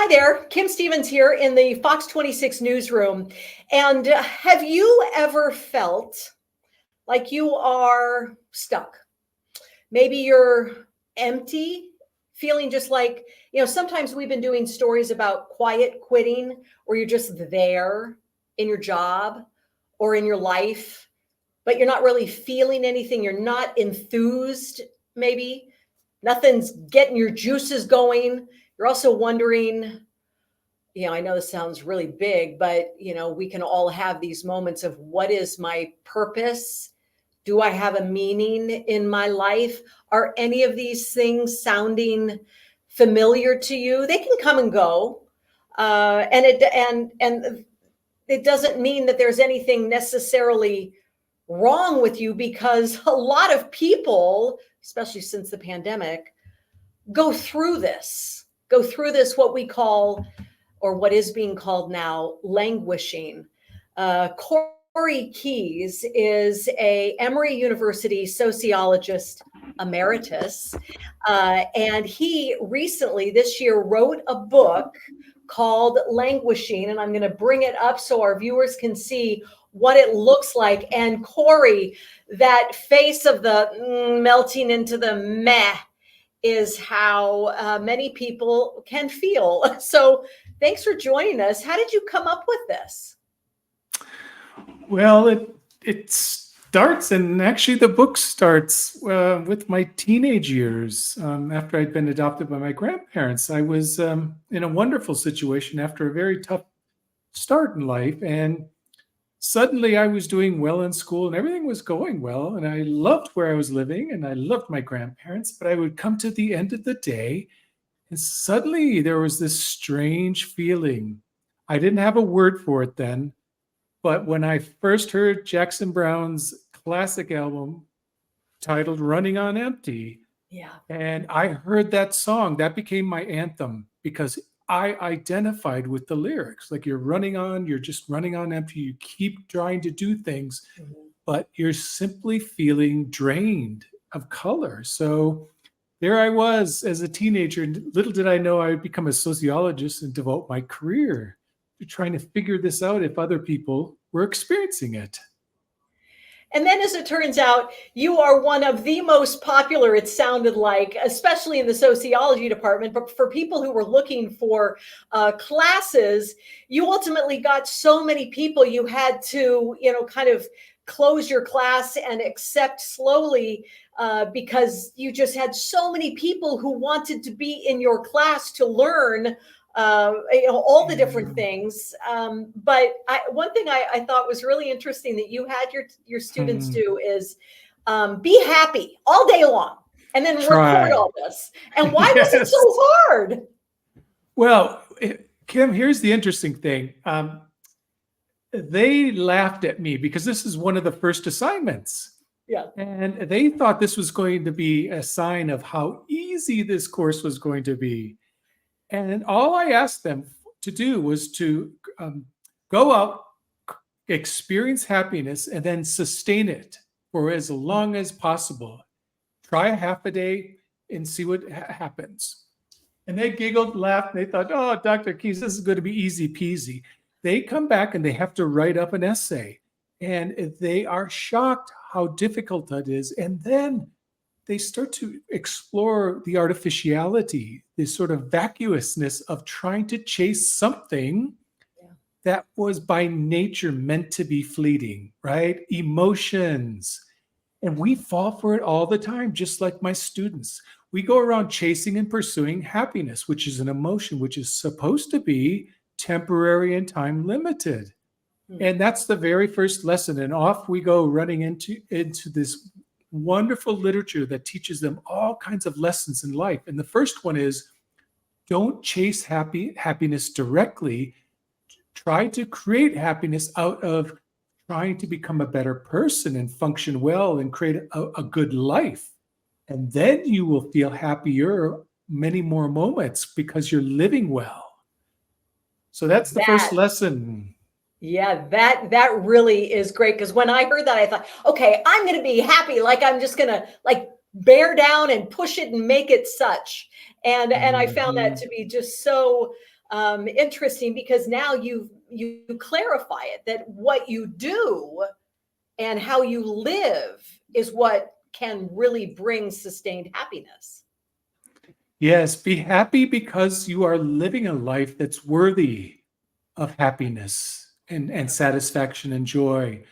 Hi there, Kim Stevens here in the Fox 26 newsroom. And have you ever felt like you are stuck? Maybe you're empty, feeling just like, sometimes we've been doing stories about quiet quitting, or you're just there in your job or in your life, but you're not really feeling anything. You're not enthused, maybe. Nothing's getting your juices going. You're also wondering, I know this sounds really big, but we can all have these moments of what is my purpose? Do I have a meaning in my life? Are any of these things sounding familiar to you? They can come and go. And it doesn't mean that there's anything necessarily wrong with you, because a lot of people, especially since the pandemic, go through this, what we call, or what is being called now, languishing. Corey Keyes is a Emory University sociologist emeritus, and he recently, this year, wrote a book called Languishing, and I'm going to bring it up so our viewers can see what it looks like. And Corey, that face of the melting into the meh is how many people can feel. So thanks for joining us. How did you come up with this? Well, it starts, and actually the book starts with my teenage years. After I'd been adopted by my grandparents, I was in a wonderful situation after a very tough start in life, and suddenly I was doing well in school and everything was going well, and I loved where I was living and I loved my grandparents. But I would come to the end of the day and suddenly there was this strange feeling. I didn't have a word for it then, but when I first heard Jackson Browne's classic album titled Running on Empty, Yeah. and I heard that song, that became my anthem, because I identified with the lyrics. Like, you're just running on empty. You keep trying to do things, but you're simply feeling drained of color. So there I was as a teenager, and little did I know I would become a sociologist and devote my career to trying to figure this out if other people were experiencing it. And then, as it turns out, you are one of the most popular, it sounded like, especially in the sociology department. But for people who were looking for classes, you ultimately got so many people, you had to, kind of close your class and accept slowly, because you just had so many people who wanted to be in your class to learn all the different things. But one thing I thought was really interesting that you had your students do is be happy all day long and then record all this. And why was it so hard? Well, Kim, here's the interesting thing. They laughed at me because this is one of the first assignments. Yeah. And they thought this was going to be a sign of how easy this course was going to be. And all I asked them to do was to go out, experience happiness, and then sustain it for as long as possible. Try a half a day and see what happens. And they giggled, laughed, and they thought, oh, Dr. Keyes, this is going to be easy peasy. They come back and they have to write up an essay. And they are shocked how difficult that is. And then they start to explore the artificiality, this sort of vacuousness of trying to chase something that was by nature meant to be fleeting, right? Emotions. And we fall for it all the time, just like my students. We go around chasing and pursuing happiness, which is an emotion which is supposed to be temporary and time limited. And that's the very first lesson. And off we go running into this wonderful literature that teaches them all kinds of lessons in life. And the first one is, don't chase happiness directly. Try to create happiness out of trying to become a better person and function well and create a good life. And then you will feel happier many more moments because you're living well. So that's the first lesson. Yeah, that really is great. Because when I heard that, I thought, okay, I'm going to be happy. Like, I'm just going to bear down and push it and make it such. And I found that to be just so Interesting, because now you clarify it, that what you do and how you live is what can really bring sustained happiness. Yes, be happy because you are living a life that's worthy of happiness and satisfaction and joy.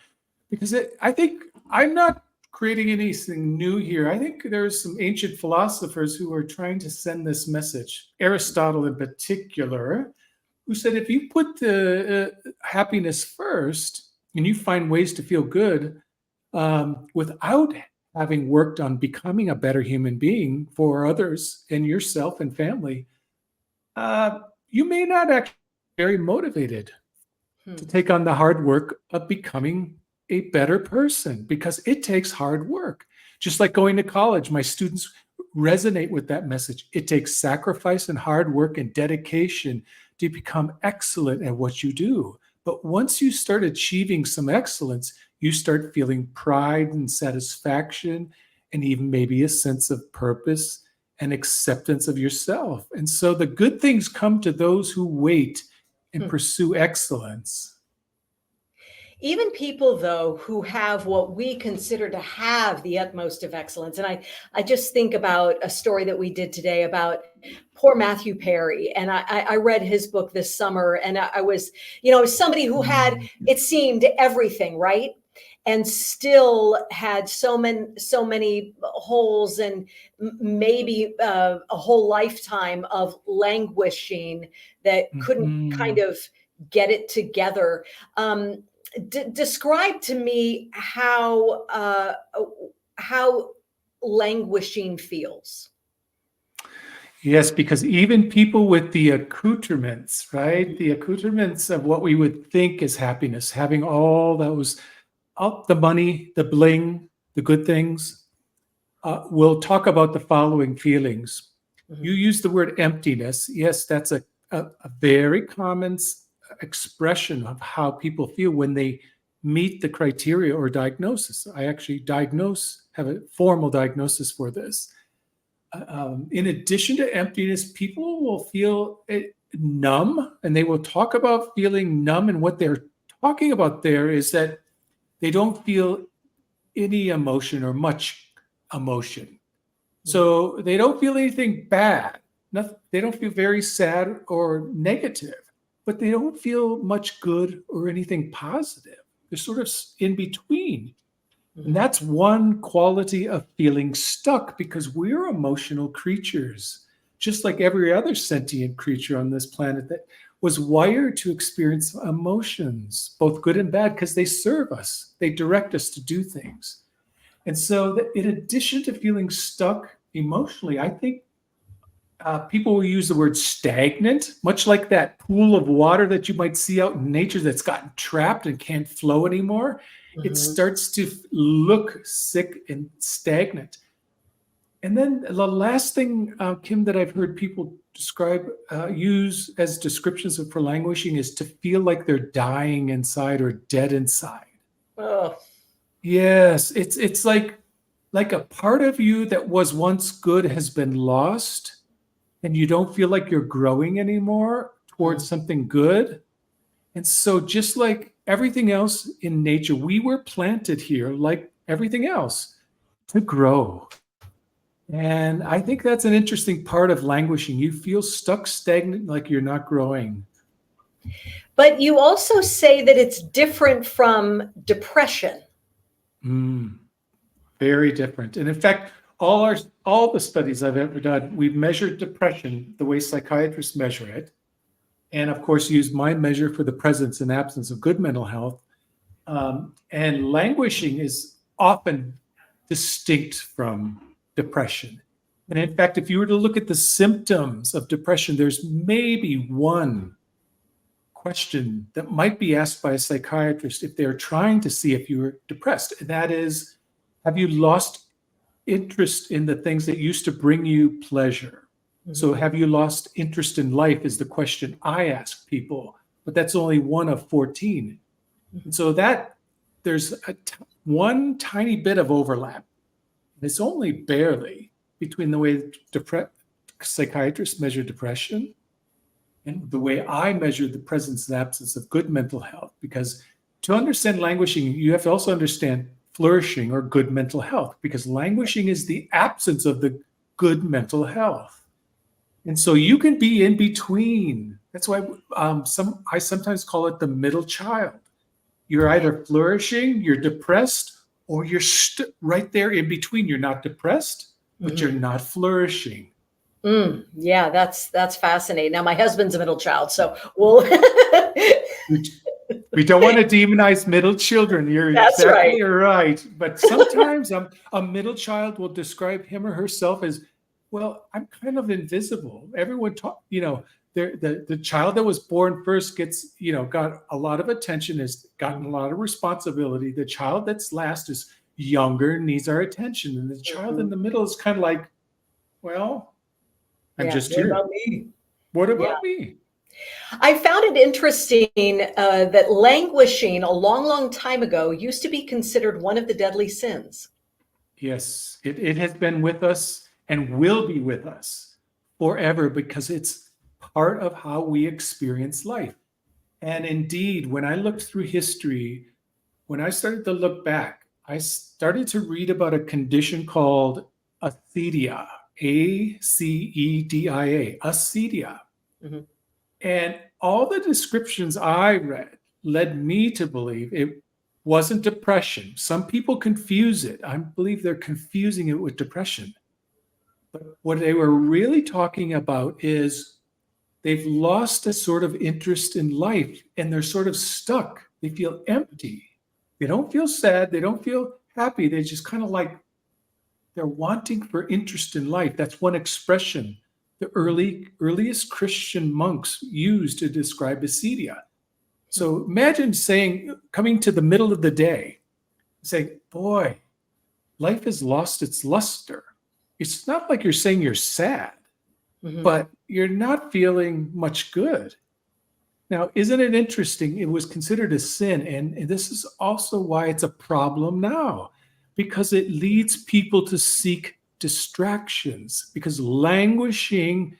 Because I think I'm not creating anything new here. I think there's some ancient philosophers who are trying to send this message. Aristotle, in particular, who said if you put the happiness first and you find ways to feel good without having worked on becoming a better human being for others and yourself and family, you may not actually be very motivated to take on the hard work of becoming a better person, because it takes hard work. Just like going to college, my students resonate with that message. It takes sacrifice and hard work and dedication to become excellent at what you do. But once you start achieving some excellence, you start feeling pride and satisfaction, and even maybe a sense of purpose and acceptance of yourself. And so the good things come to those who wait and pursue excellence. Even people, though, who have what we consider to have the utmost of excellence. And I just think about a story that we did today about poor Matthew Perry. And I read his book this summer, and I was, somebody who had, it seemed, everything, right? And still had so many holes, and maybe a whole lifetime of languishing that couldn't kind of get it together. Describe to me how languishing feels. Yes, because even people with the accoutrements, right? The accoutrements of what we would think is happiness, having all those, the money, the bling, the good things, will talk about the following feelings. You use the word emptiness. Yes, that's a very common expression of how people feel when they meet the criteria or diagnosis. I actually have a formal diagnosis for this. In addition to emptiness, people will feel numb, and they will talk about feeling numb. And what they're talking about there is that they don't feel any emotion or much emotion. So they don't feel anything bad. They don't feel very sad or negative, but they don't feel much good or anything positive. They're sort of in between. And that's one quality of feeling stuck, because we're emotional creatures, just like every other sentient creature on this planet that was wired to experience emotions, both good and bad, because they serve us. They direct us to do things. And so in addition to feeling stuck emotionally, I think people will use the word stagnant, much like that pool of water that you might see out in nature that's gotten trapped and can't flow anymore. It starts to look sick and stagnant. And then the last thing, Kim, that I've heard people use as descriptions for languishing is to feel like they're dying inside or dead inside. Oh. Yes, it's like a part of you that was once good has been lost, and you don't feel like you're growing anymore towards something good. And so just like everything else in nature, we were planted here, like everything else, to grow. And I think that's an interesting part of languishing. You feel stuck, stagnant, like you're not growing. But you also say that it's different from depression. Very different. And in fact, all the studies I've ever done, we've measured depression the way psychiatrists measure it, and of course used my measure for the presence and absence of good mental health. And languishing is often distinct from depression. And in fact, if you were to look at the symptoms of depression, there's maybe one question that might be asked by a psychiatrist if they're trying to see if you're depressed. And that is, have you lost interest in the things that used to bring you pleasure? So have you lost interest in life is the question I ask people, but that's only one of 14. And so there's one tiny bit of overlap. It's only barely between the way psychiatrists measure depression and the way I measure the presence and absence of good mental health. Because to understand languishing, you have to also understand flourishing or good mental health, because languishing is the absence of the good mental health. And so you can be in between. That's why I sometimes call it the middle child. You're either flourishing, you're depressed, or you're right there in between. You're not depressed, but you're not flourishing. Yeah, that's fascinating. Now, my husband's a middle child, so we'll. We don't want to demonize middle children. You're That's exactly right. But sometimes a middle child will describe him or herself as, well, I'm kind of invisible. Everyone the child that was born first gets, got a lot of attention, has gotten a lot of responsibility. The child that's last is younger, needs our attention. And the child in the middle is kind of like, well, I'm just here. What about me? What about me? I found it interesting that languishing a long, long time ago used to be considered one of the deadly sins. Yes, it has been with us and will be with us forever, because it's part of how we experience life. And indeed, when I looked through history, when I started to look back, I started to read about a condition called acedia, acedia, acedia. Mm-hmm. And all the descriptions I read led me to believe it wasn't depression. Some people confuse it. I believe they're confusing it with depression. But what they were really talking about is they've lost a sort of interest in life, and they're sort of stuck. They feel empty. They don't feel sad. They don't feel happy. They just kind of like, they're wanting for interest in life. That's one expression the earliest Christian monks used to describe acedia. So imagine coming to the middle of the day, saying, boy, life has lost its luster. It's not like you're saying you're sad, but you're not feeling much good. Now, isn't it interesting? It was considered a sin, and this is also why it's a problem now, because it leads people to seek distractions, because languishing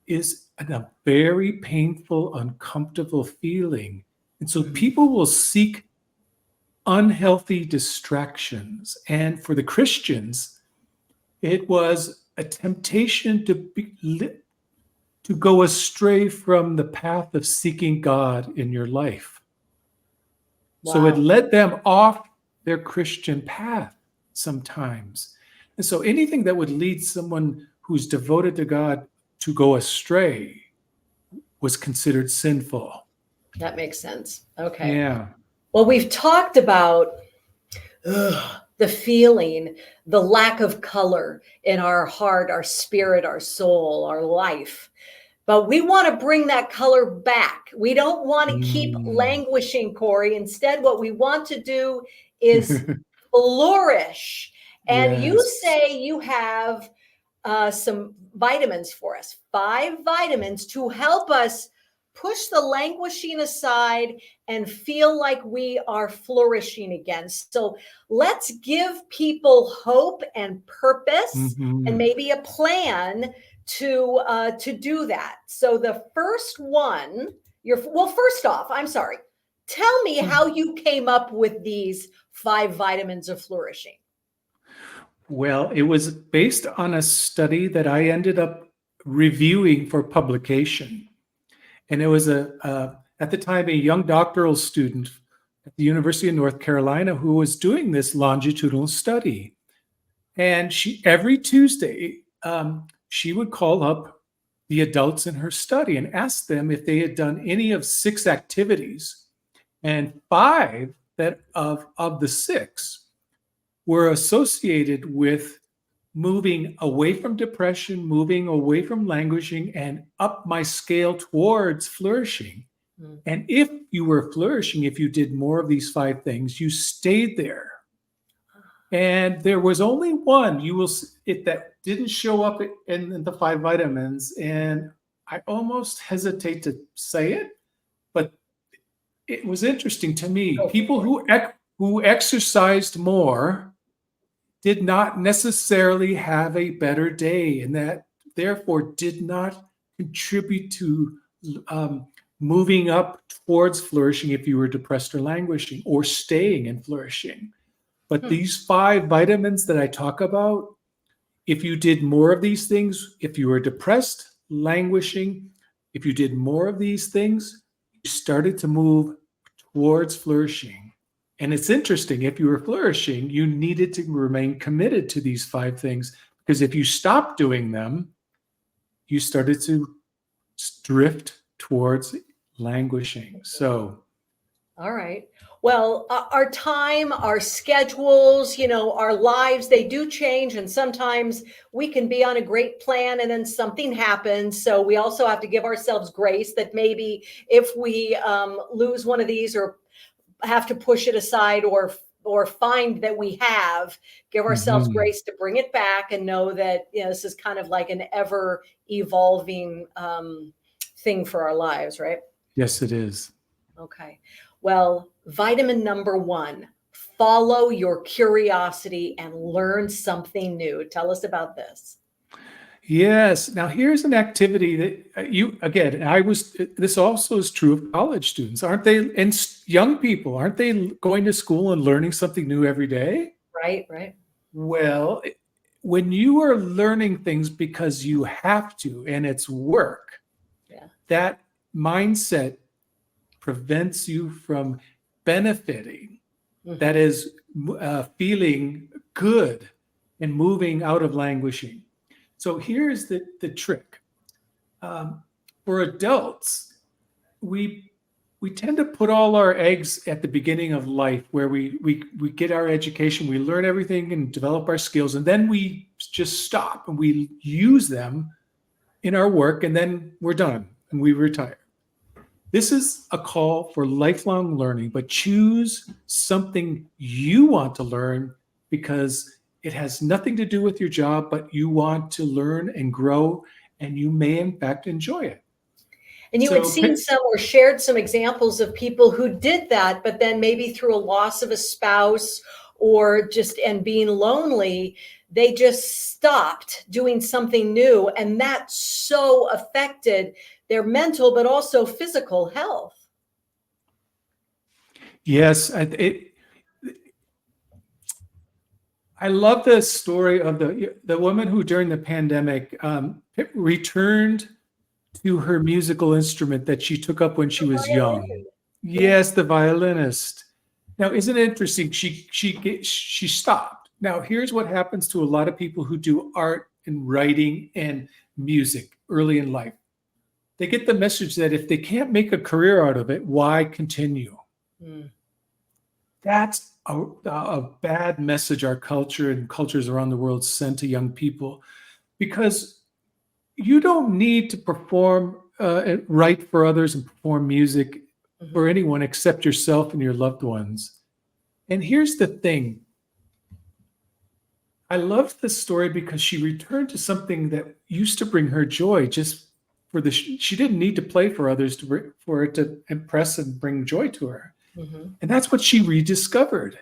is a very painful, uncomfortable feeling. And so people will seek unhealthy distractions. And for the Christians, it was a temptation to go astray from the path of seeking God in your life. Wow. So it led them off their Christian path sometimes. And so anything that would lead someone who's devoted to God to go astray was considered sinful. That makes sense. Okay. Yeah. Well, we've talked about the feeling, the lack of color in our heart, our spirit, our soul, our life. But we want to bring that color back. We don't want to keep languishing, Corey. Instead, what we want to do is flourish. And you say you have some vitamins for us, 5 vitamins to help us push the languishing aside and feel like we are flourishing again. So let's give people hope and purpose and maybe a plan to do that. So the first one, first off, I'm sorry. Tell me how you came up with these 5 vitamins of flourishing. Well, it was based on a study that I ended up reviewing for publication. And it was at the time, a young doctoral student at the University of North Carolina who was doing this longitudinal study. And every Tuesday, she would call up the adults in her study and ask them if they had done any of 6 activities. And 5 of the 6 were associated with moving away from depression, moving away from languishing, and up my scale towards flourishing. And if you were flourishing, if you did more of these 5 things, you stayed there. And there was only one that didn't show up in the 5 vitamins. And I almost hesitate to say it, but it was interesting to me. People who exercised more did not necessarily have a better day, and that therefore did not contribute to um, moving up towards flourishing if you were depressed or languishing, or staying and flourishing. But these 5 vitamins that I talk about, if you did more of these things, if you were depressed, languishing, if you did more of these things, you started to move towards flourishing. And it's interesting, if you were flourishing, you needed to remain committed to these 5 things, because if you stopped doing them, you started to drift towards languishing. So, all right. Well, our time, our schedules, our lives, they do change. And sometimes we can be on a great plan and then something happens. So we also have to give ourselves grace that maybe if we lose one of these or have to push it aside or find that we have, give ourselves grace to bring it back and know that this is kind of like an ever evolving thing for our lives, right? yes, it is. Okay. Well, vitamin number 1, follow your curiosity and learn something new. Tell us about this. Yes. Now, here's an activity that this also is true of college students, aren't they? And young people, aren't they going to school and learning something new every day? Right, right. Well, when you are learning things because you have to and it's work, that mindset prevents you from benefiting. That is feeling good and moving out of languishing. So here's the trick. For adults, we tend to put all our eggs at the beginning of life, where we get our education, we learn everything and develop our skills, and then we just stop and we use them in our work, and then we're done and we retire. This is a call for lifelong learning, but choose something you want to learn because it has nothing to do with your job, but you want to learn and grow, and you may in fact enjoy it. And you had seen some or shared some examples of people who did that, but then maybe through a loss of a spouse or and being lonely, they just stopped doing something new. And that so affected their mental, but also physical health. Yes. I love the story of the woman who during the pandemic returned to her musical instrument that she took up when she was young. Yes, the violinist. Now, isn't it interesting? She stopped. Now, here's what happens to a lot of people who do art and writing and music early in life. They get the message that if they can't make a career out of it, why continue? That's a bad message our culture and cultures around the world send to young people, because you don't need to perform, write for others and perform music for anyone except yourself and your loved ones. And here's the thing. I love this story because she returned to something that used to bring her joy. She didn't need to play for others for it to impress and bring joy to her. And that's what she rediscovered.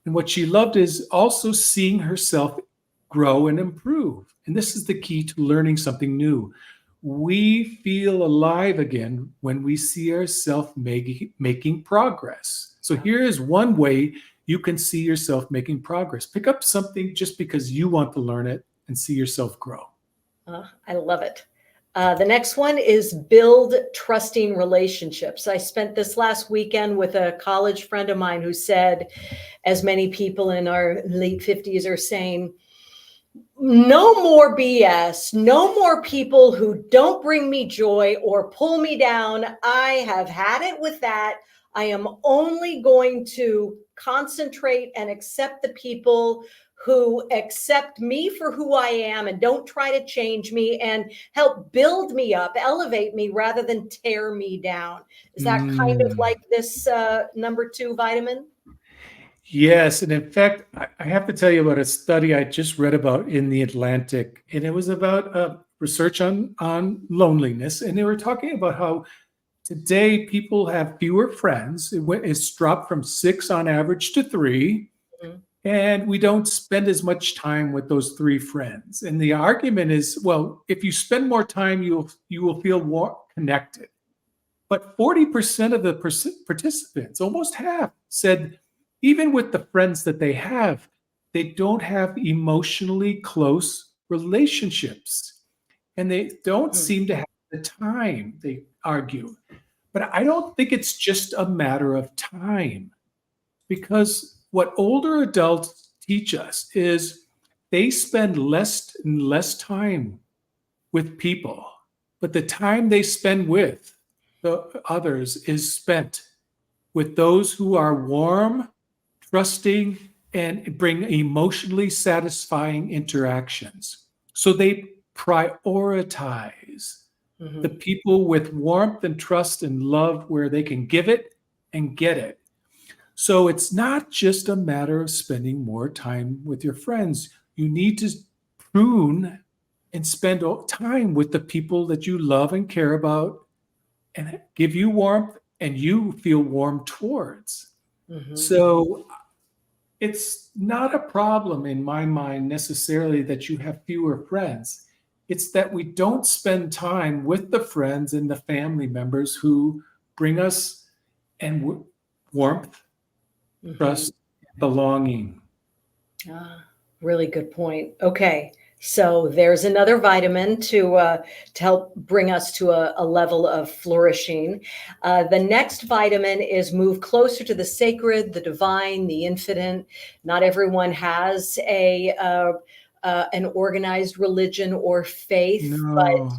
And what she loved is also seeing herself grow and improve. And this is the key to learning something new. We feel alive again when we see ourselves making progress. So here is one way you can see yourself making progress. Pick up something just because you want to learn it and see yourself grow. I love it. The next one is build trusting relationships. I spent this last weekend with a college friend of mine who said, as many people in our late 50s are saying, no more BS, no more people who don't bring me joy or pull me down. I have had it with that. I am only going to concentrate and accept the people who accept me for who I am and don't try to change me and help build me up, elevate me rather than tear me down. Is that kind of like this number 2 vitamin? Yes. And in fact, I have to tell you about a study I just read about in The Atlantic, and it was about research on loneliness. And they were talking about how today people have fewer friends. It's dropped from 6 on average to 3. And we don't spend as much time with those 3 friends. And the argument is, well, if you spend more time, you will feel more connected. But 40% of the participants, almost half, said even with the friends that they have, they don't have emotionally close relationships. And they don't seem to have the time, they argue. But I don't think it's just a matter of time, because what older adults teach us is they spend less and less time with people, but the time they spend with the others is spent with those who are warm, trusting, and bring emotionally satisfying interactions. So they prioritize the people with warmth and trust and love where they can give it and get it. So it's not just a matter of spending more time with your friends. You need to prune and spend time with the people that you love and care about and give you warmth and you feel warm towards. So it's not a problem in my mind necessarily that you have fewer friends. It's that we don't spend time with the friends and the family members who bring us and warmth, trust, belonging. Really good point. Okay. So there's another vitamin to help bring us to a level of flourishing. The next vitamin is move closer to the sacred, the divine, the infinite. Not everyone has an organized religion or faith, No.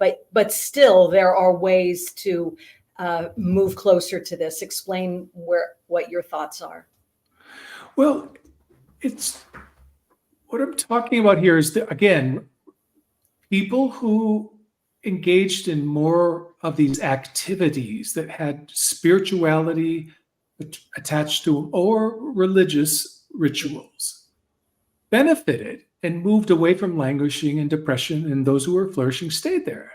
but still there are ways to move closer to this. Explain what your thoughts are. Well, it's what I'm talking about here is that, again, people who engaged in more of these activities that had spirituality attached to them or religious rituals benefited and moved away from languishing and depression, and those who were flourishing stayed there.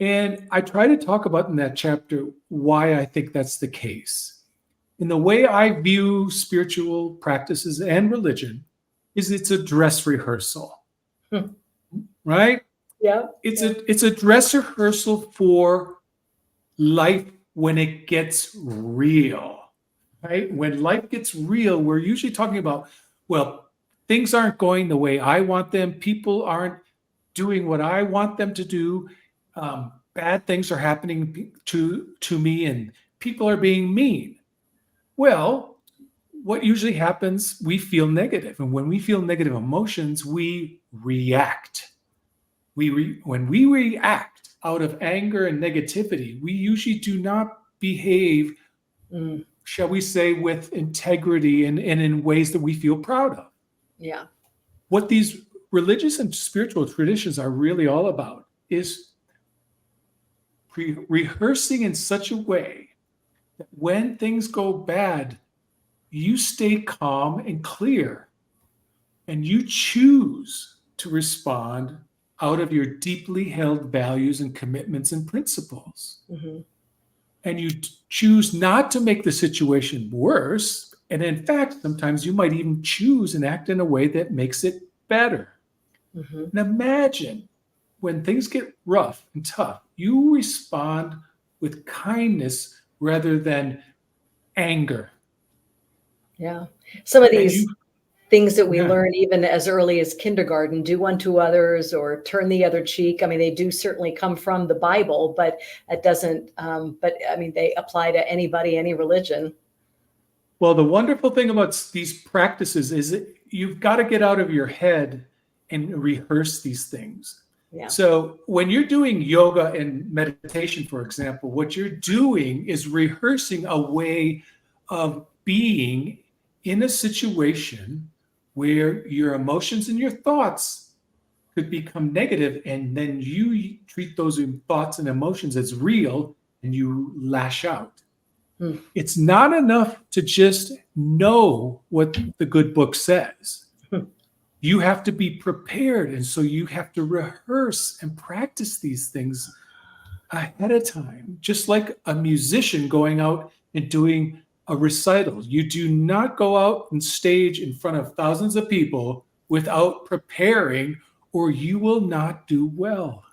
And I try to talk about in that chapter why I think that's the case. And the way I view spiritual practices and religion is it's a dress rehearsal, right? Yeah. It's a dress rehearsal for life when it gets real, right? When life gets real, we're usually talking about, well, things aren't going the way I want them. People aren't doing what I want them to do. Bad things are happening to me, and people are being mean. Well, what usually happens, we feel negative. And when we feel negative emotions, we react. When we react out of anger and negativity, we usually do not behave, shall we say, with integrity and in ways that we feel proud of. Yeah. What these religious and spiritual traditions are really all about is rehearsing in such a way that when things go bad, you stay calm and clear, and you choose to respond out of your deeply held values and commitments and principles. And you choose not to make the situation worse. And in fact, sometimes you might even choose and act in a way that makes it better. And imagine when things get rough and tough, you respond with kindness rather than anger. Yeah. Some of these things that we learn even as early as kindergarten, do unto others or turn the other cheek. I mean, they do certainly come from the Bible, but it doesn't, but I mean, they apply to anybody, any religion. Well, the wonderful thing about these practices is that you've got to get out of your head and rehearse these things. Yeah. So when you're doing yoga and meditation, for example, what you're doing is rehearsing a way of being in a situation where your emotions and your thoughts could become negative, and then you treat those thoughts and emotions as real and you lash out. It's not enough to just know what the good book says. You have to be prepared, and so you have to rehearse and practice these things ahead of time, just like a musician going out and doing a recital. You do not go out on stage in front of thousands of people without preparing, or you will not do well.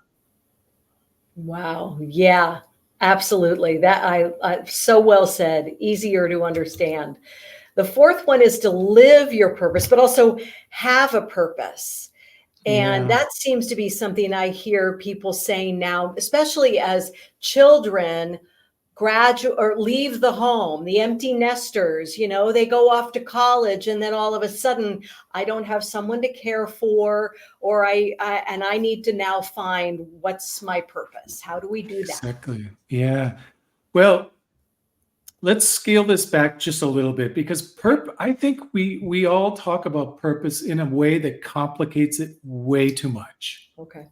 Wow. Yeah, Absolutely. That I so well said, easier to understand. The fourth one is to live your purpose, but also have a purpose. And Yeah, that seems to be something I hear people saying now, especially as children graduate or leave the home, the empty nesters, they go off to college and then all of a sudden I don't have someone to care for, or I need to now find what's my purpose. How do we do that? exactly. Yeah. Well, let's scale this back just a little bit because I think we all talk about purpose in a way that complicates it way too much. Okay.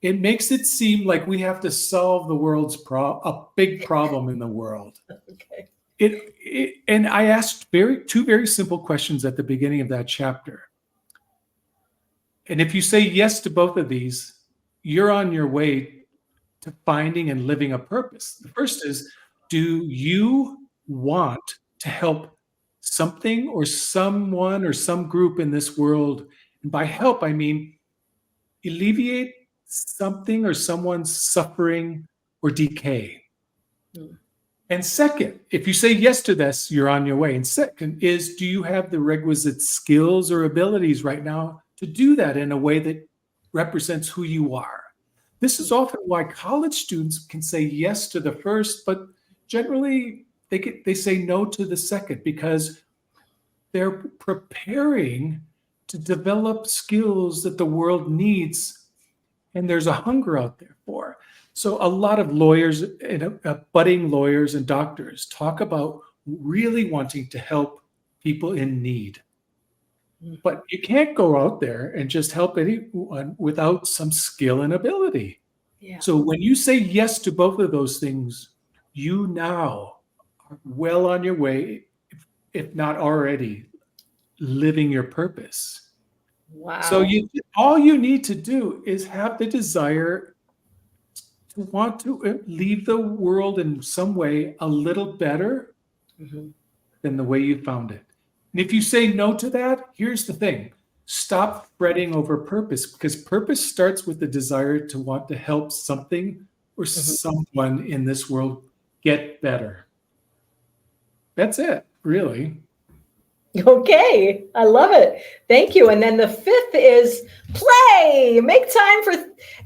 It makes it seem like we have to solve the world's a big problem in the world. Okay. And I asked two very simple questions at the beginning of that chapter. And if you say yes to both of these, you're on your way to finding and living a purpose. The first is, do you want to help something or someone or some group in this world? And by help, I mean alleviate something or someone's suffering or decay. Mm. And second, if you say yes to this, you're on your way. And second is, do you have the requisite skills or abilities right now to do that in a way that represents who you are? This is often why college students can say yes to the first, but generally they say no to the second because they're preparing to develop skills that the world needs, and there's a hunger out there for. So a lot of lawyers and budding lawyers and doctors talk about really wanting to help people in need. But you can't go out there and just help anyone without some skill and ability. Yeah. So when you say yes to both of those things, you now are well on your way, if not already, living your purpose. Wow. So all you need to do is have the desire to want to leave the world in some way a little better than the way you found it. And if you say no to that, here's the thing. Stop fretting over purpose, because purpose starts with the desire to want to help something or someone in this world get better. That's it, really. Okay, I love it. Thank you. And then the fifth is play. Make time for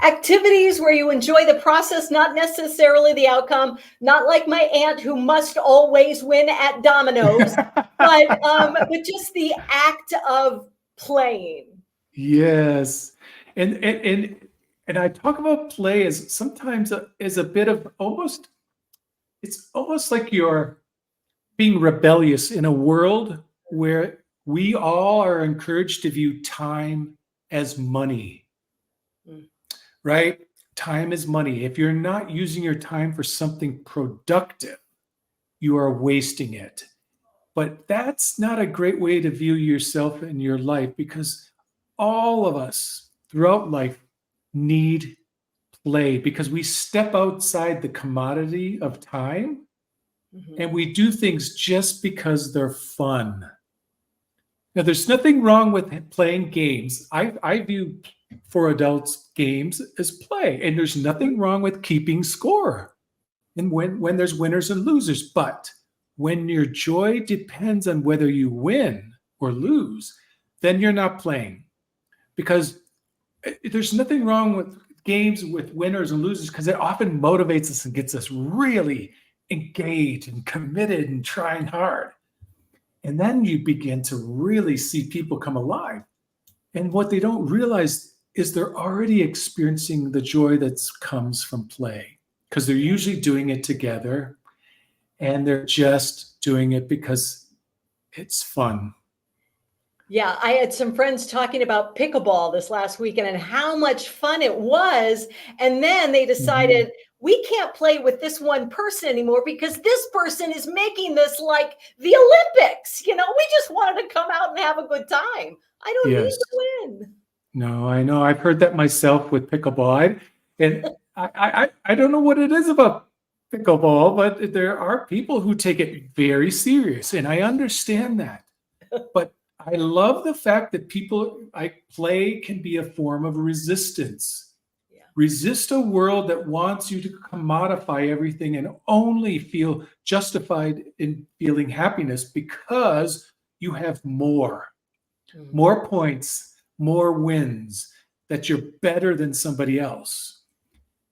activities where you enjoy the process, not necessarily the outcome. Not like my aunt who must always win at dominoes, but just the act of playing. Yes. And I talk about play as sometimes as a bit of it's almost like you're being rebellious in a world where we all are encouraged to view time as money, right? Time is money. If you're not using your time for something productive, you are wasting it. But that's not a great way to view yourself and your life, because all of us throughout life need play, because we step outside the commodity of time and we do things just because they're fun. Now, there's nothing wrong with playing games. I view for adults games as play, and there's nothing wrong with keeping score and when there's winners and losers. But when your joy depends on whether you win or lose, then you're not playing. Because there's nothing wrong with games with winners and losers, because it often motivates us and gets us really engaged and committed and trying hard. And then you begin to really see people come alive. And what they don't realize is they're already experiencing the joy that comes from play, because they're usually doing it together and they're just doing it because it's fun. Yeah, I had some friends talking about pickleball this last weekend and how much fun it was. And then they decided we can't play with this one person anymore because this person is making this like the Olympics. We just wanted to come out and have a good time. I don't need to win. No, I know. I've heard that myself with pickleball. I don't know what it is about pickleball, but there are people who take it very serious, and I understand that. But I love the fact that play can be a form of resistance, Resist a world that wants you to commodify everything and only feel justified in feeling happiness because you have more points, more wins, that you're better than somebody else.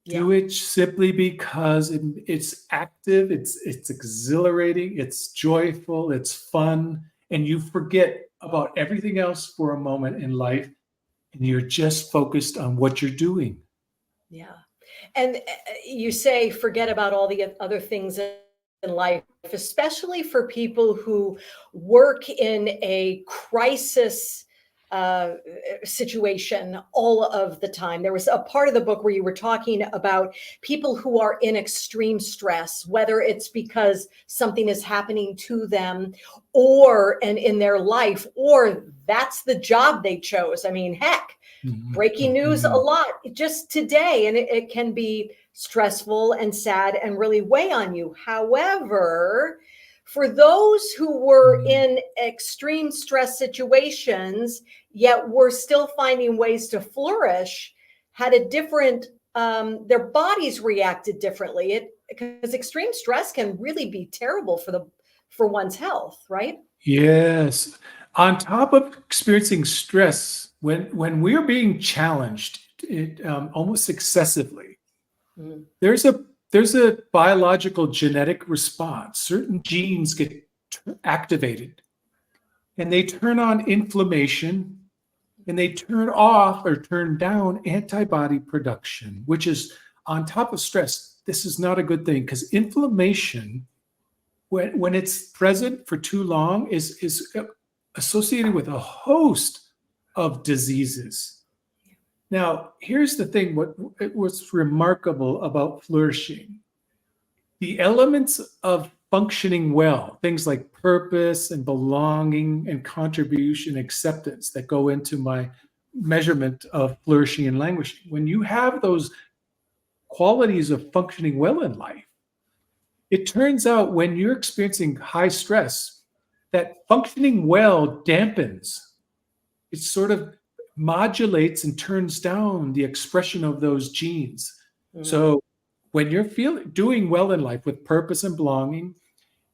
Yeah. Do it simply because it's active, it's exhilarating, it's joyful, it's fun, and you forget about everything else for a moment in life, and you're just focused on what you're doing. Yeah. And you say forget about all the other things in life, especially for people who work in a crisis situation all of the time. There was a part of the book where you were talking about people who are in extreme stress, whether it's because something is happening to them or and in their life, or that's the job they chose. I mean, heck, breaking news a lot just today, and it can be stressful and sad and really weigh on you. However, for those who were in extreme stress situations, yet were still finding ways to flourish, had a different, their bodies reacted differently. Because extreme stress can really be terrible for one's health, right? Yes. On top of experiencing stress, when we're being challenged almost excessively, there's a biological genetic response. Certain genes get activated, and they turn on inflammation, and they turn off or turn down antibody production, which is on top of stress. This is not a good thing because inflammation, when it's present for too long, is associated with a host of diseases. Now, here's the thing, what's remarkable about flourishing. The elements of functioning well, things like purpose and belonging and contribution, acceptance that go into my measurement of flourishing and languishing. When you have those qualities of functioning well in life, it turns out when you're experiencing high stress, that functioning well dampens. It sort of modulates and turns down the expression of those genes. So when you're doing well in life with purpose and belonging,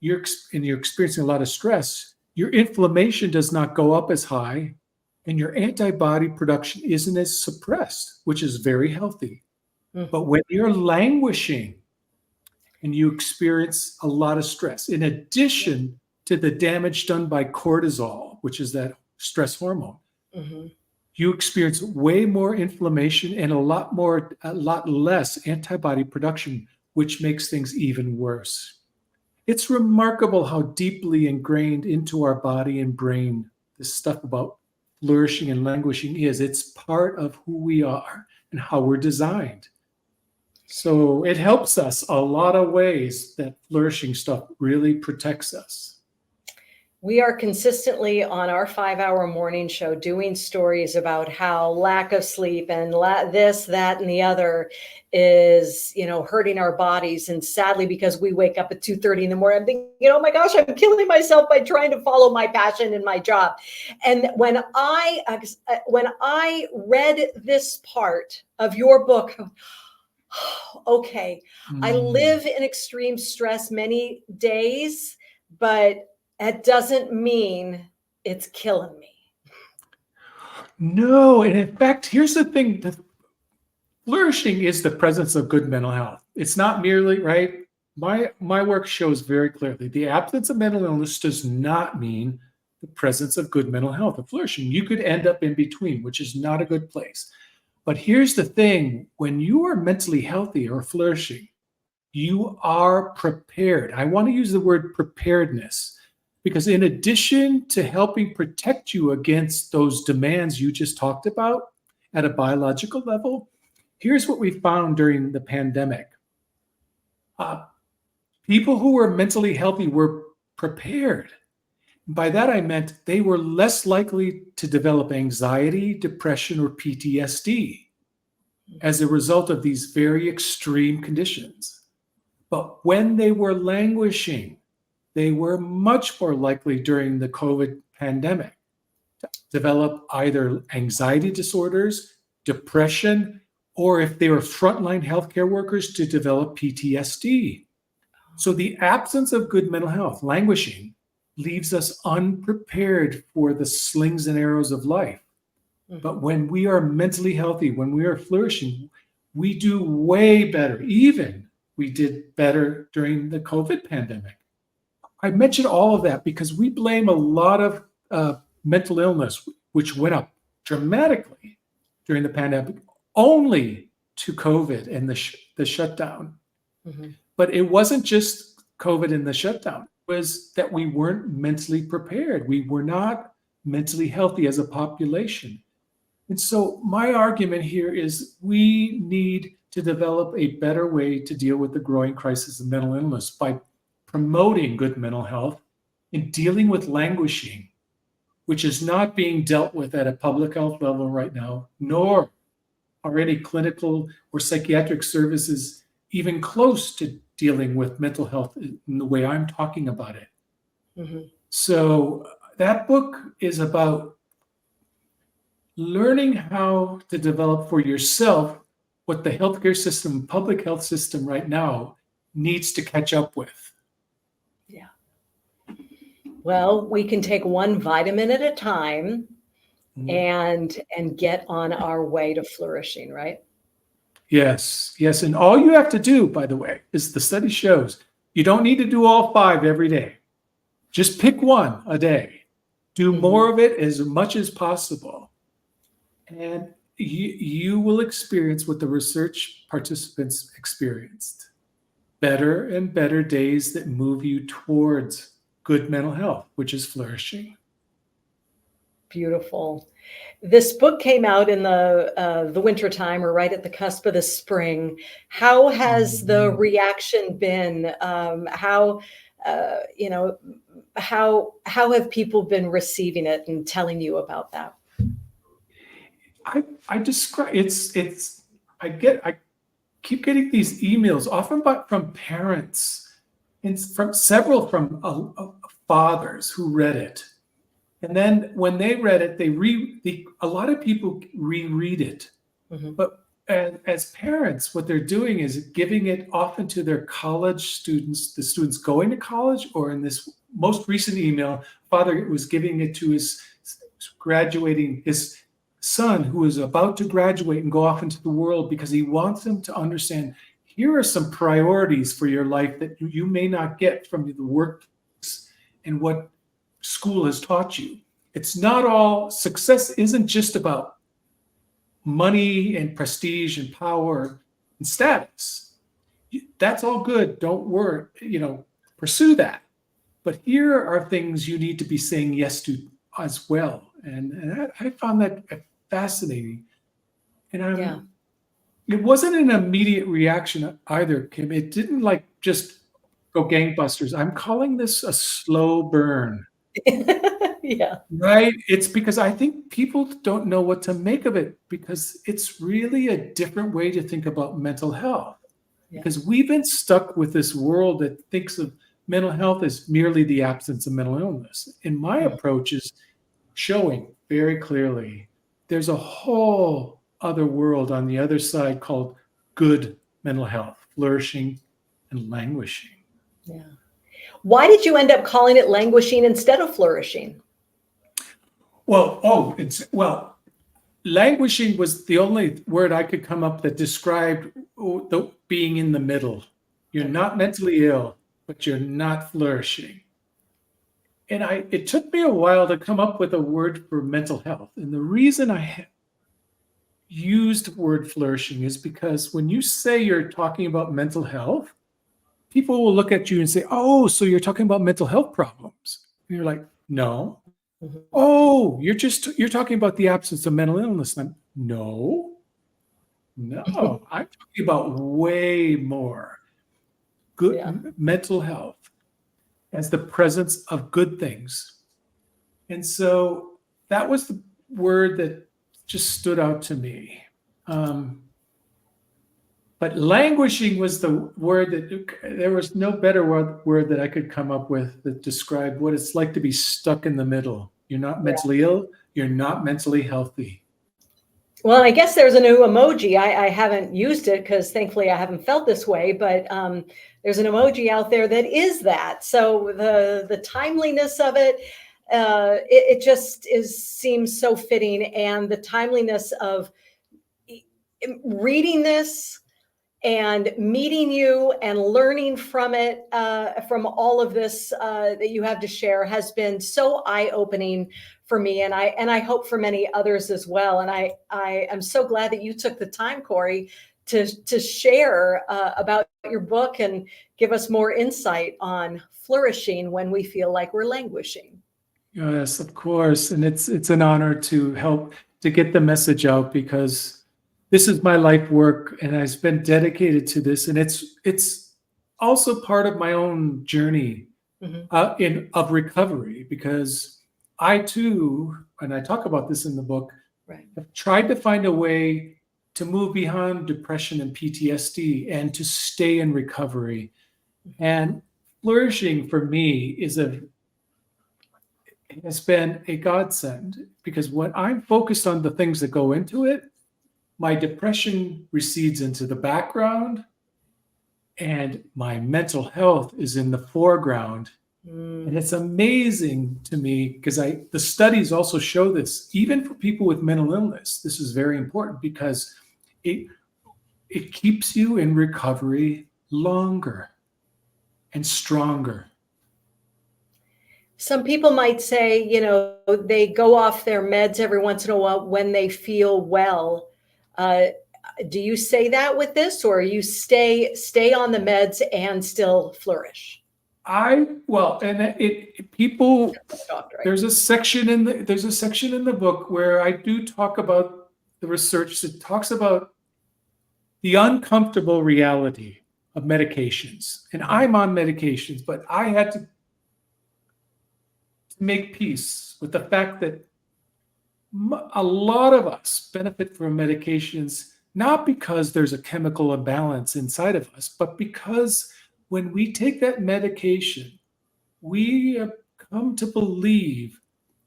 you're experiencing a lot of stress, your inflammation does not go up as high, and your antibody production isn't as suppressed, which is very healthy. But when you're languishing and you experience a lot of stress, in addition to the damage done by cortisol, which is that stress hormone, you experience way more inflammation and a lot less antibody production, which makes things even worse. It's remarkable how deeply ingrained into our body and brain this stuff about flourishing and languishing is. It's part of who we are and how we're designed. So it helps us a lot of ways. That flourishing stuff really protects us. We are consistently on our 5-hour morning show doing stories about how lack of sleep and this, that, and the other is, hurting our bodies. And sadly, because we wake up at 2:30 in the morning, I'm thinking, oh my gosh, I'm killing myself by trying to follow my passion in my job. And when I read this part of your book, okay, I live in extreme stress many days, but that doesn't mean it's killing me. No, and in fact, here's the thing. Flourishing is the presence of good mental health. It's not merely, right? My work shows very clearly the absence of mental illness does not mean the presence of good mental health or flourishing. You could end up in between, which is not a good place. But here's the thing. When you are mentally healthy or flourishing, you are prepared. I want to use the word preparedness, because in addition to helping protect you against those demands you just talked about at a biological level, here's what we found during the pandemic. People who were mentally healthy were prepared. By that, I meant they were less likely to develop anxiety, depression, or PTSD as a result of these very extreme conditions. But when they were languishing, they were much more likely during the COVID pandemic to develop either anxiety disorders, depression, or if they were frontline healthcare workers, to develop PTSD. So the absence of good mental health, languishing, leaves us unprepared for the slings and arrows of life. But when we are mentally healthy, when we are flourishing, we do way better. Even we did better during the COVID pandemic. I mentioned all of that because we blame a lot of mental illness, which went up dramatically during the pandemic, only to COVID and the shutdown. But it wasn't just COVID and the shutdown. It was that we weren't mentally prepared. We were not mentally healthy as a population. And so my argument here is we need to develop a better way to deal with the growing crisis of mental illness by promoting good mental health and dealing with languishing, which is not being dealt with at a public health level right now, nor are any clinical or psychiatric services even close to dealing with mental health in the way I'm talking about it. So that book is about learning how to develop for yourself what the healthcare system, public health system right now needs to catch up with. Yeah. Well, we can take one vitamin at a time and get on our way to flourishing, right? Yes. And all you have to do, by the way, is the study shows you don't need to do all 5 every day. Just pick one a day. Do more of it as much as possible. And you will experience what the research participants experienced. Better and better days that move you towards good mental health, which is flourishing. Beautiful. This book came out in the winter time, or right at the cusp of the spring. How has the reaction been? How have people been receiving it and telling you about that? I describe it's I keep getting these emails, often from parents and from fathers who read it. And then when they read it, a lot of people reread it. But as parents, what they're doing is giving it often to their college students, the students going to college, or in this most recent email, father was giving it to his son who is about to graduate and go off into the world, because he wants them to understand, here are some priorities for your life that you may not get from the work and what school has taught you. It's not all, success isn't just about money and prestige and power and status. That's all good. Don't worry, pursue that. But here are things you need to be saying yes to as well. And I found that fascinating. And it wasn't an immediate reaction either, Kim. It didn't just go gangbusters. I'm calling this a slow burn. Yeah. Right? It's because I think people don't know what to make of it, because it's really a different way to think about mental health. Because we've been stuck with this world that thinks of mental health as merely the absence of mental illness. And my approach is showing very clearly there's a whole other world on the other side called good mental health, flourishing and languishing. Yeah. Why did you end up calling it languishing instead of flourishing? Languishing was the only word I could come up that described the being in the middle. You're not mentally ill, but you're not flourishing. And it took me a while to come up with a word for mental health. And the reason I used the word flourishing is because when you say you're talking about mental health, people will look at you and say, oh, so you're talking about mental health problems. And you're like, no. Oh, you're talking about the absence of mental illness. And no, I'm talking about way more. Good mental health as the presence of good things. And so that was the word that just stood out to me. But languishing was the word that there was no better word that I could come up with that described what it's like to be stuck in the middle. You're not mentally ill. You're not mentally healthy. Well, I guess there's a new emoji. I haven't used it because thankfully I haven't felt this way, but there's an emoji out there that is that. So the timeliness of it, it just seems so fitting, and the timeliness of reading this and meeting you and learning from it, from all of this that you have to share, has been so eye-opening for me, and I hope for many others as well. And I am so glad that you took the time, Corey, to share about your book and give us more insight on flourishing when we feel like we're languishing. Yes, of course. And it's an honor to help to get the message out, because this is my life work and I've been dedicated to this. And it's also part of my own journey of recovery, because I too, and I talk about this in the book, Right. have tried to find a way to move beyond depression and PTSD and to stay in recovery. And flourishing for me has been a godsend, because when I'm focused on the things that go into it, my depression recedes into the background and my mental health is in the foreground. And it's amazing to me, because the studies also show this, even for people with mental illness. This is very important because it keeps you in recovery longer and stronger. Some people might say, they go off their meds every once in a while when they feel well. Do you say that with this, or you stay on the meds and still flourish? People. Doctor, right? There's a section in the book where I do talk about the research that talks about the uncomfortable reality of medications. And I'm on medications, but I had to make peace with the fact that a lot of us benefit from medications, not because there's a chemical imbalance inside of us, but because when we take that medication, we have come to believe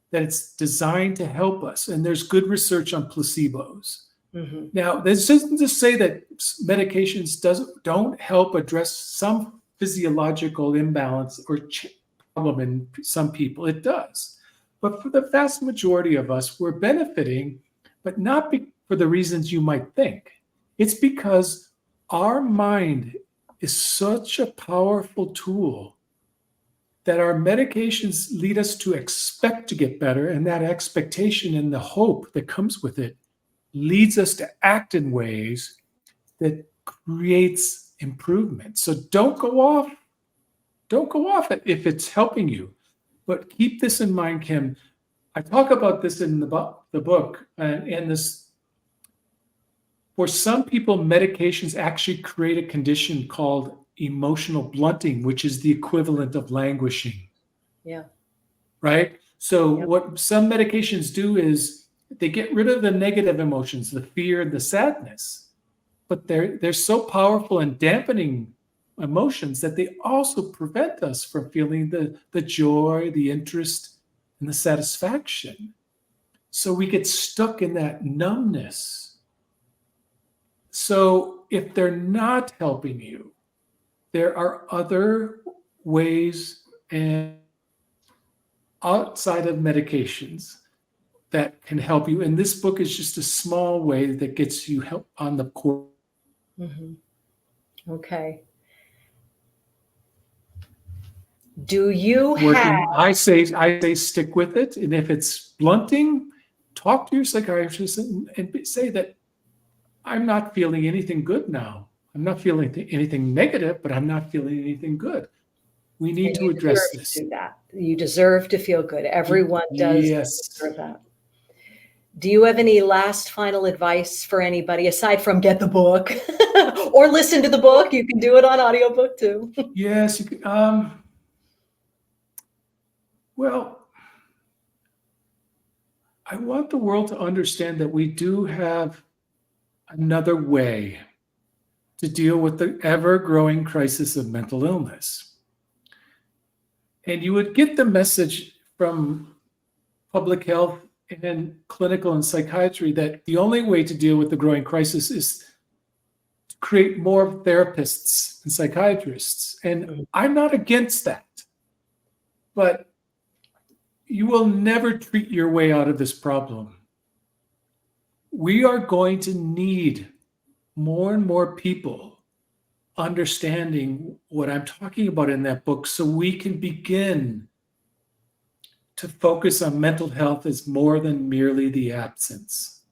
that it's designed to help us. And there's good research on placebos. Mm-hmm. Now, this isn't to say that medications don't help address some physiological imbalance or problem in some people. It does. But for the vast majority of us, we're benefiting, but not for the reasons you might think. It's because our mind is such a powerful tool that our medications lead us to expect to get better, and that expectation and the hope that comes with it leads us to act in ways that creates improvement. So don't go off it if it's helping you. But keep this in mind, Kim. I talk about this in the book, and this. For some people, medications actually create a condition called emotional blunting, which is the equivalent of languishing. Yeah. Right? So what some medications do is they get rid of the negative emotions, the fear and the sadness, but they're so powerful in dampening emotions that they also prevent us from feeling the joy, the interest, and the satisfaction. So we get stuck in that numbness. So if they're not helping you, there are other ways and outside of medications that can help you. And this book is just a small way that gets you help on the course. Mm-hmm. Okay. Do you have? I say stick with it, and if it's blunting, talk to your psychiatrist and say that I'm not feeling anything good now. I'm not feeling anything negative, but I'm not feeling anything good. We need to address this. Do that. You deserve to feel good. Everyone does deserve that. Do you have any last final advice for anybody aside from get the book or listen to the book? You can do it on audiobook too. Yes, you can. Well, I want the world to understand that we do have another way to deal with the ever-growing crisis of mental illness. And you would get the message from public health in clinical and psychiatry that the only way to deal with the growing crisis is to create more therapists and psychiatrists. And I'm not against that. But you will never treat your way out of this problem. We are going to need more and more people understanding what I'm talking about in that book so we can begin to focus on mental health as more than merely the absence.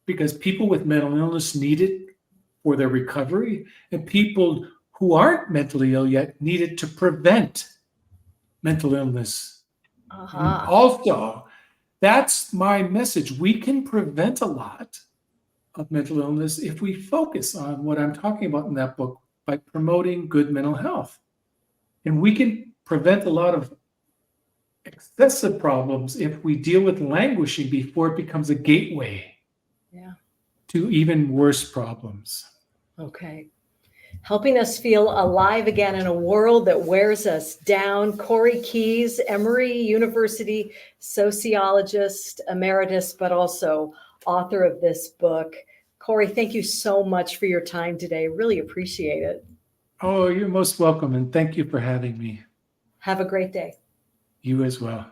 Because people with mental illness need it for their recovery, and people who aren't mentally ill yet need it to prevent mental illness. Uh-huh. Also, that's my message. We can prevent a lot of mental illness if we focus on what I'm talking about in that book by promoting good mental health. And we can prevent a lot of excessive problems if we deal with languishing before it becomes a gateway to even worse problems. Okay. Helping us feel alive again in a world that wears us down. Corey Keyes, Emory University sociologist, emeritus, but also author of this book. Corey, thank you so much for your time today. Really appreciate it. Oh, you're most welcome. And thank you for having me. Have a great day. You as well.